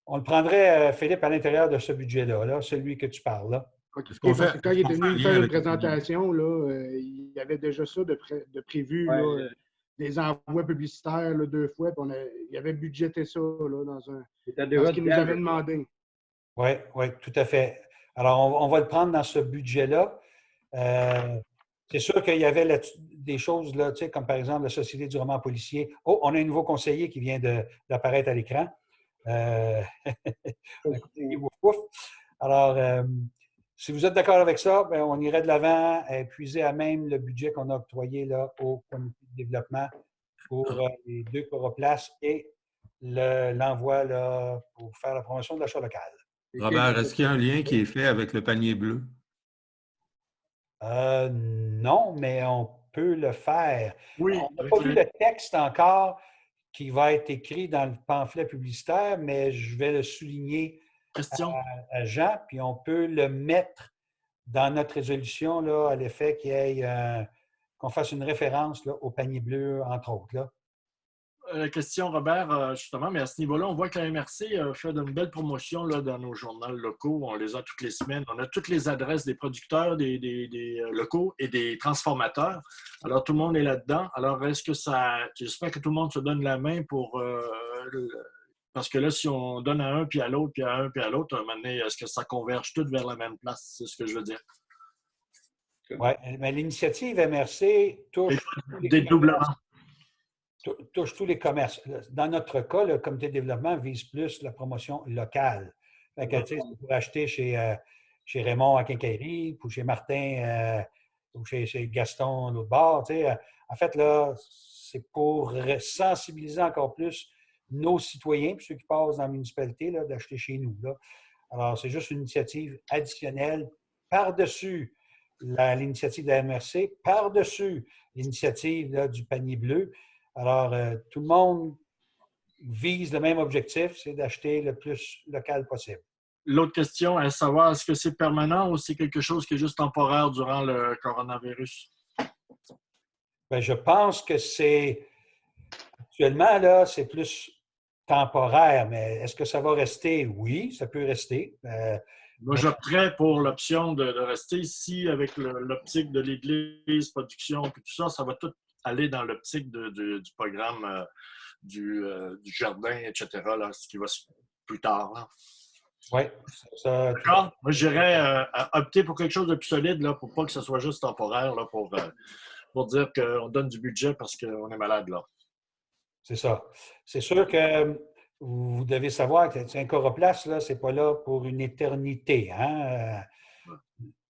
Speaker 1: on le prendrait, Philippe, à l'intérieur de ce budget-là, là, celui que tu parles. Là.
Speaker 7: Okay, parce que quand il était venu faire une présentation, là, il y avait déjà ça de prévu. Ouais. Là, des envois publicitaires là, 2 fois, puis il avait budgété ça là, dans ce qu'il nous avait demandé.
Speaker 1: Oui, tout à fait. Alors, on va le prendre dans ce budget-là. C'est sûr qu'il y avait des choses, là, comme par exemple la Société du roman policier. Oh, on a un nouveau conseiller qui vient d'apparaître à l'écran. Alors, si vous êtes d'accord avec ça, bien, on irait de l'avant, puiser à même le budget qu'on a octroyé là, au comité de développement pour les 2 coroplaces et l'envoi là, pour faire la promotion de l'achat local.
Speaker 6: Robert, est-ce qu'il y a un lien qui est fait avec le panier bleu?
Speaker 1: Non, mais on peut le faire.
Speaker 3: Oui,
Speaker 1: on n'a pas vu le texte encore qui va être écrit dans le pamphlet publicitaire, mais je vais le souligner à Jean, puis on peut le mettre dans notre résolution là, à l'effet qu'on fasse une référence là, au panier bleu, entre autres. Là.
Speaker 3: la question, Robert, justement, mais à ce niveau-là, on voit que la MRC fait une belle promotion là, dans nos journaux locaux. On les a toutes les semaines. On a toutes les adresses des producteurs, des locaux et des transformateurs. Alors, tout le monde est là-dedans. Alors, est-ce que j'espère que tout le monde se donne la main pour... parce que là, si on donne à un, puis à l'autre, puis à un, puis à l'autre, à un moment donné, est-ce que ça converge tout vers la même place? C'est ce que je veux dire.
Speaker 1: Oui, mais l'initiative MRC touche tous les commerces. Dans notre cas, le comité de développement vise plus la promotion locale. Fait que, tu sais, c'est pour acheter chez Raymond à Quincaillerie, ou chez Martin, ou chez Gaston à l'autre bord. Tu sais. En fait, là, c'est pour sensibiliser encore plus nos citoyens, puis ceux qui passent dans la municipalité, là, d'acheter chez nous. Là. Alors, c'est juste une initiative additionnelle par-dessus l'initiative de la MRC, par-dessus l'initiative là, du panier bleu. Alors, tout le monde vise le même objectif, c'est d'acheter le plus local possible.
Speaker 3: L'autre question est de savoir, est-ce que c'est permanent ou c'est quelque chose qui est juste temporaire durant le coronavirus?
Speaker 1: Bien, je pense que c'est... Actuellement, là, c'est plus temporaire, mais est-ce que ça va rester? Oui, ça peut rester.
Speaker 3: Moi, j'opterais pour l'option de rester ici avec l'optique de l'Église, production, et tout ça. Ça va tout aller dans l'optique du programme du jardin, etc., là, ce qui va plus tard. Là.
Speaker 1: Oui.
Speaker 3: D'accord. Moi, j'irais opter pour quelque chose de plus solide là, pour pas que ce soit juste temporaire, là, pour dire qu'on donne du budget parce qu'on est malade. Là.
Speaker 1: C'est ça. C'est sûr que vous devez savoir que un coroplace, là, c'est pas là pour une éternité. Hein?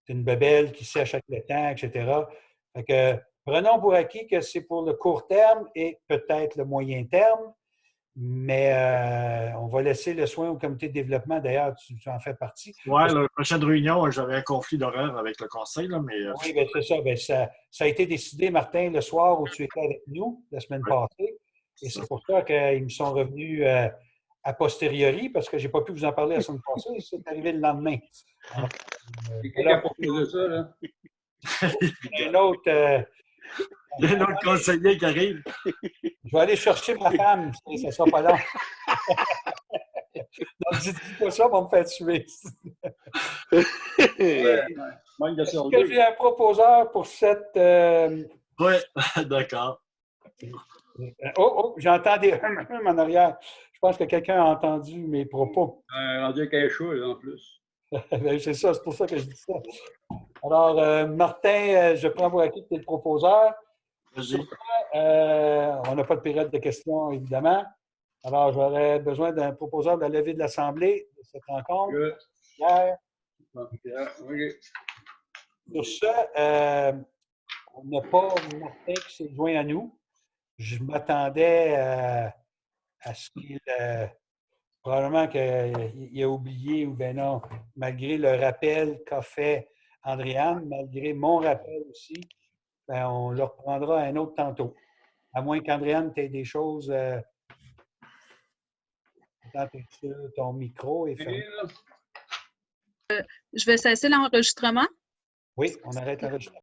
Speaker 1: C'est une bébelle qui sèche avec le temps, etc. Fait que, prenons pour acquis que c'est pour le court terme et peut-être le moyen terme, mais on va laisser le soin au comité de développement. D'ailleurs, tu en fais partie.
Speaker 3: Oui, la prochaine réunion, j'avais un conflit d'horaire avec le conseil. Là, mais,
Speaker 1: oui, bien, c'est ça. Bien, ça a été décidé, Martin, le soir où tu étais avec nous, la semaine passée. Et c'est pour ça qu'ils me sont revenus a posteriori, parce que je n'ai pas pu vous en parler la semaine passée. C'est arrivé le lendemain. Alors,
Speaker 2: qui a proposé ça, là?
Speaker 1: Il y a un autre
Speaker 3: conseiller qui arrive.
Speaker 1: Je vais aller chercher ma femme, ça ne sera pas long. Donc, dis pas ça pour me faire tuer. Est-ce que j'ai un proposeur pour cette...
Speaker 3: Oui, d'accord.
Speaker 1: Oh, j'entends des hum en arrière. Je pense que quelqu'un a entendu mes propos.
Speaker 2: Rendu avec un chaud, en plus.
Speaker 1: C'est ça, c'est pour ça que je dis ça. Alors, Martin, je prends pour acquis que tu es le proposeur. On n'a pas de période de questions, évidemment. Alors, j'aurais besoin d'un proposeur de la levée de l'Assemblée de cette rencontre. Pierre. Sur ce, on n'a pas Martin qui s'est joint à nous. Je m'attendais à ce qu'il... probablement qu'il a oublié ou bien non, malgré le rappel qu'a fait Andréane, malgré mon rappel aussi, ben on le reprendra un autre tantôt. À moins qu'Andréane t'ait des choses dans ton micro est fermé.
Speaker 4: Je vais cesser l'enregistrement.
Speaker 1: Oui, on arrête l'enregistrement.